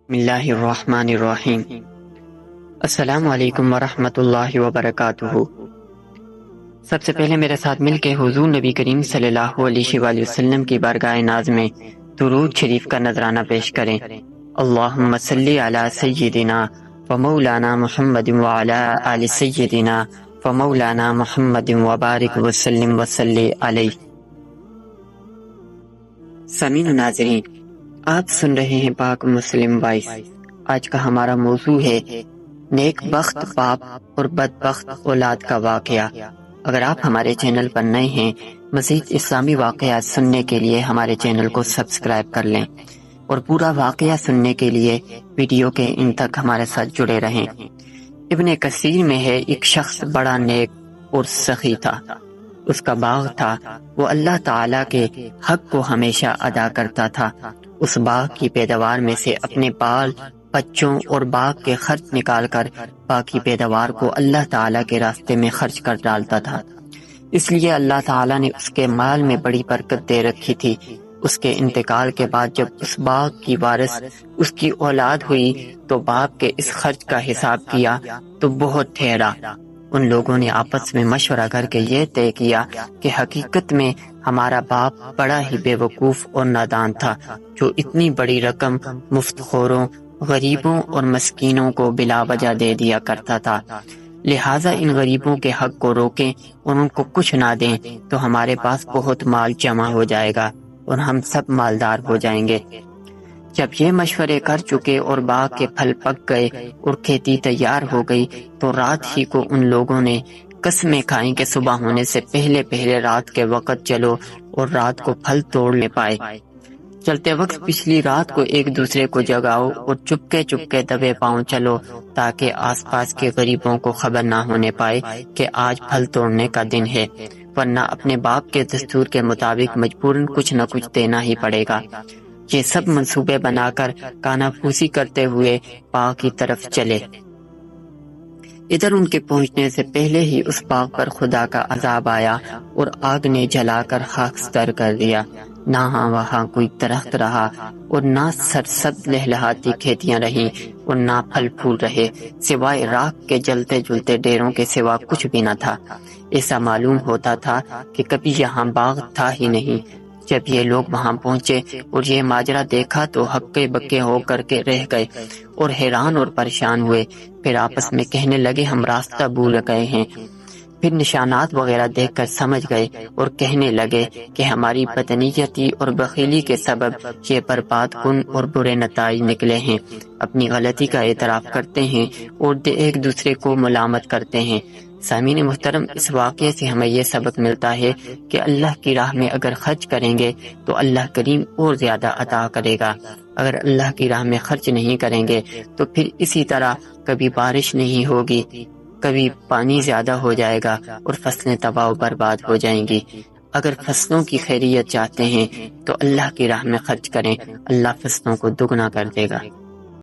بسم اللہ الرحمن الرحیم۔ السلام علیکم ورحمۃ اللہ وبرکاتہ۔ سب سے پہلے میرے ساتھ مل کے حضور نبی کریم صلی اللہ علیہ وآلہ وسلم کی بارگاہ ناز میں درود شریف کا نذرانہ پیش کریں۔ اللہم صلی علی سیدنا ومولانا محمد وعلی آل سیدنا ومولانا محمد وبارک وسلم وصلی علیہ۔ سامعین و ناظرین، آپ سن رہے ہیں پاک مسلم وائس۔ آج کا ہمارا موضوع ہے نیک بخت باپ اور بدبخت اولاد کا واقعہ۔ اگر آپ ہمارے چینل پر نئے ہیں، مزید اسلامی واقعات سننے کے لیے ہمارے چینل کو سبسکرائب کر لیں اور پورا واقعہ سننے کے لیے ویڈیو کے ان تک ہمارے ساتھ جڑے رہیں۔ ابن کثیر میں ہے، ایک شخص بڑا نیک اور سخی تھا۔ اس کا باغ تھا، وہ اللہ تعالیٰ کے حق کو ہمیشہ ادا کرتا تھا۔ اس باغ کی پیداوار میں سے اپنے بال بچوں اور باغ کے خرچ نکال کر باقی پیداوار کو اللہ تعالیٰ کے راستے میں خرچ کر ڈالتا تھا۔ اس لیے اللہ تعالیٰ نے اس کے مال میں بڑی برکت دے رکھی تھی۔ اس کے انتقال کے بعد جب اس باغ کی وارث اس کی اولاد ہوئی تو باپ کے اس خرچ کا حساب کیا تو بہت ٹھہرا۔ ان لوگوں نے آپس میں مشورہ کر کے یہ طے کیا کہ حقیقت میں ہمارا باپ بڑا ہی بے وقوف اور نادان تھا، جو اتنی بڑی رقم مفت خوروں، غریبوں اور مسکینوں کو بلا وجہ دے دیا کرتا تھا۔ لہٰذا ان غریبوں کے حق کو روکیں اور ان کو کچھ نہ دیں تو ہمارے پاس بہت مال جمع ہو جائے گا اور ہم سب مالدار ہو جائیں گے۔ جب یہ مشورے کر چکے اور باغ کے پھل پک گئے اور کھیتی تیار ہو گئی تو رات ہی کو ان لوگوں نے قسمیں کھائیں کہ صبح ہونے سے پہلے رات کے وقت چلو اور رات کو پھل توڑ لے پائے۔ چلتے وقت پچھلی رات کو ایک دوسرے کو جگاؤ اور چپکے دبے پاؤں چلو تاکہ آس پاس کے غریبوں کو خبر نہ ہونے پائے کہ آج پھل توڑنے کا دن ہے، ورنہ اپنے باپ کے دستور کے مطابق مجبوراً کچھ نہ کچھ دینا ہی پڑے گا۔ یہ سب منصوبے بنا کر کانا پھوسی کرتے ہوئے باغ کی طرف چلے۔ ادھر ان کے پہنچنے سے پہلے ہی اس باغ پر خدا کا عذاب آیا اور آگ نے جلا کر خاکستر کر دیا۔ نہ وہاں کوئی درخت رہا اور نہ سرسبز لہلہاتی کھیتیاں رہیں اور نہ پھل پھول رہے، سوائے راکھ کے جلتے جلتے ڈیروں کے سوا کچھ بھی نہ تھا۔ ایسا معلوم ہوتا تھا کہ کبھی یہاں باغ تھا ہی نہیں۔ جب یہ لوگ وہاں پہنچے اور یہ ماجرا دیکھا تو ہکے بکے ہو کر کے رہ گئے اور حیران اور پریشان ہوئے۔ پھر آپس میں کہنے لگے، ہم راستہ بھول گئے ہیں۔ پھر نشانات وغیرہ دیکھ کر سمجھ گئے اور کہنے لگے کہ ہماری بدنیتی اور بخیلی کے سبب یہ برباد کن اور برے نتائج نکلے ہیں۔ اپنی غلطی کا اعتراف کرتے ہیں اور ایک دوسرے کو ملامت کرتے ہیں۔ سامعین محترم، اس واقعے سے ہمیں یہ سبق ملتا ہے کہ اللہ کی راہ میں اگر خرچ کریں گے تو اللہ کریم اور زیادہ عطا کرے گا۔ اگر اللہ کی راہ میں خرچ نہیں کریں گے تو پھر اسی طرح کبھی بارش نہیں ہوگی، کبھی پانی زیادہ ہو جائے گا اور فصلیں تباہ و برباد ہو جائیں گی۔ اگر فصلوں کی خیریت چاہتے ہیں تو اللہ کی راہ میں خرچ کریں، اللہ فصلوں کو دگنا کر دے گا۔